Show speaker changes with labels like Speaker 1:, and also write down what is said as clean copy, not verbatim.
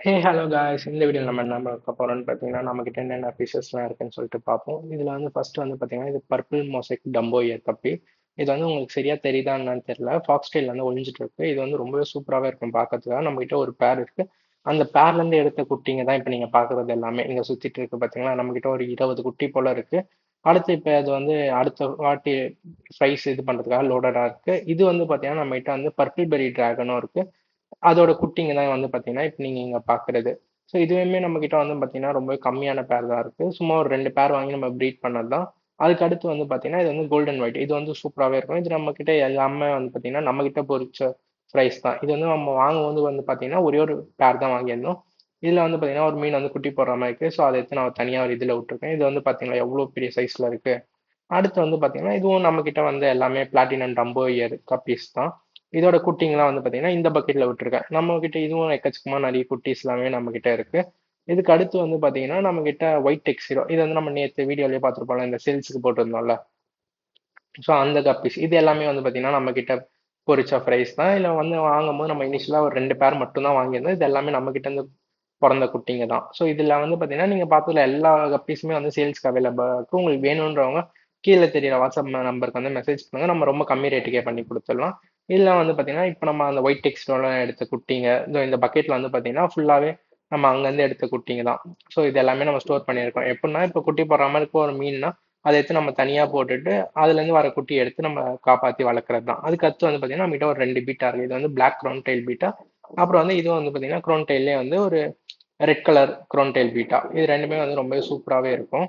Speaker 1: Hello guys, இந்த வீடியோவில் நம்ம என்ன பார்க்க போறோம்னு பார்த்தீங்கன்னா, நம்மகிட்ட என்னென்ன ஃபிஷஸ்லாம் இருக்குன்னு சொல்லிட்டு பார்ப்போம். இதில் வந்து ஃபர்ஸ்ட் வந்து பார்த்தீங்கன்னா, இது பர்பிள் மொசைக் டம்போ இயர் கப்பி. இது வந்து உங்களுக்கு சரியா தெரியுதா என்னன்னு தெரியல. ஃபாக்ஸ் டெயில் வந்து ஒளிஞ்சிட்டு இருக்கு. இது வந்து ரொம்பவே சூப்பராகவே இருக்கும் பார்க்கறதுக்காக. நம்மகிட்ட ஒரு பேர் இருக்கு. அந்த பேர்லேருந்து எடுத்த குட்டிங்க தான் இப்போ நீங்கள் பார்க்குறது எல்லாமே. இங்கே சுற்றிட்டு இருக்கு பார்த்தீங்களா, நம்மகிட்ட ஒரு 20 குட்டி போல இருக்கு. அடுத்து இப்போ அது வந்து அடுத்த வாட்டி ஃப்ரைஸ் இது பண்ணுறதுக்காக லோடடாக இருக்கு. இது வந்து பார்த்தீங்கன்னா, நம்மகிட்ட வந்து பர்பிள் பெரி டிராகனும் இருக்கு. அதோட குட்டிங்க தான் வந்து பார்த்தீங்கன்னா, இப்ப நீங்க இங்க பார்க்குறது. ஸோ இதுவுமே நம்மகிட்ட வந்து பார்த்தீங்கன்னா, ரொம்பவே கம்மியான பேர் தான் இருக்கு. சும்மா ஒரு 2 பேர் வாங்கி நம்ம ப்ரீட் பண்ணது தான். அதுக்கு அடுத்து வந்து பார்த்தீங்கன்னா, இது வந்து கோல்டன் ஒயிட். இது வந்து சூப்பராவே இருக்கும். இது நம்மகிட்ட எல்லாமே வந்து பார்த்தீங்கன்னா, நம்மகிட்ட பொரிச்ச ஃப்ரைஸ் தான். இது வந்து நம்ம வாங்கும்போது வந்து பார்த்தீங்கன்னா, ஒரே ஒரு பேர் தான் வாங்கியிருந்தோம். இதுல வந்து பார்த்தீங்கன்னா, ஒரு மீன் வந்து குட்டி போடுற மாரி இருக்கு. ஸோ அத எடுத்து நான் தனியா ஒரு இதுல விட்டுருக்கேன். இது வந்து பார்த்தீங்களா, எவ்வளோ பெரிய சைஸ்ல இருக்கு. அடுத்து வந்து பார்த்தீங்கன்னா, இதுவும் நம்மகிட்ட வந்து எல்லாமே பிளாட்டினம் டம்போ இயர் கப்பீஸ் தான். இதோட குட்டிங்கலாம் வந்து பார்த்தீங்கன்னா, இந்த பக்கெட்ல விட்டுருக்கேன். நம்மகிட்ட இதுவும் எக்கச்சக்கமா நிறைய குட்டீஸ் எல்லாமே நம்மகிட்ட இருக்கு. இதுக்கு அடுத்து வந்து பார்த்தீங்கன்னா, நம்மகிட்ட ஒயிட் டெக்ஸிரோ. இது வந்து நம்ம நேத்து வீடியோலயே பார்த்துருப்போம்ல, இந்த சேல்ஸுக்கு போட்டிருந்தோம்ல. ஸோ அந்த கப்பீஸ். இது எல்லாமே வந்து பார்த்தீங்கன்னா, நம்மகிட்ட பொரிச்ச ஃப்ரைஸ் தான். இதுல வந்து வாங்கும்போது நம்ம இனிஷியலா ஒரு 2 பேர் மட்டும் தான் வாங்கியிருந்தோம். இது எல்லாமே நம்மகிட்ட இருந்து பொறந்த குட்டிங்க தான். ஸோ இதுல வந்து பார்த்தீங்கன்னா, நீங்க பார்த்ததுல எல்லா கப்பீஸுமே வந்து சேல்ஸ்க்கு அவைலபிளா இருக்கு. உங்களுக்கு வேணுன்றவங்க கீழ தெரியிற வாட்ஸ்அப் நம்பருக்கு வந்து மெசேஜ் பண்ணுங்க. நம்ம ரொம்ப கம்மி ரேட்டுக்கே பண்ணி குடுத்துடலாம். இதுல வந்து பார்த்தீங்கன்னா, இப்ப நம்ம அந்த ஒயிட் டெக்ஸ்டோல எடுத்த குட்டிங்க, இந்த பக்கெட்ல வந்து பார்த்தீங்கன்னா, ஃபுல்லாவே நம்ம அங்கருந்து எடுத்த குட்டிங்க தான். ஸோ இது எல்லாமே நம்ம ஸ்டோர் பண்ணியிருக்கோம். எப்படின்னா, இப்ப குட்டி போடுற மாரி இப்போ ஒரு மீன்னா, அத எடுத்து நம்ம தனியா போட்டுட்டு, அதுலேருந்து வர குட்டிய எடுத்து நம்ம காப்பாத்தி வளர்க்கறது தான். அதுக்கு அடுத்து வந்து பார்த்தீங்கன்னா, நம்மகிட்ட ஒரு 2 பீட்டா இருக்கு. இது வந்து பிளாக் க்ரௌன் டெயில் பீட்டா. அப்புறம் வந்து இதுவும் வந்து பார்த்தீங்கன்னா, க்ரௌன் டெயில்லயே வந்து ஒரு red colour grown tail beta. இது 2மே வந்து ரொம்பவே சூப்பராவே இருக்கும்.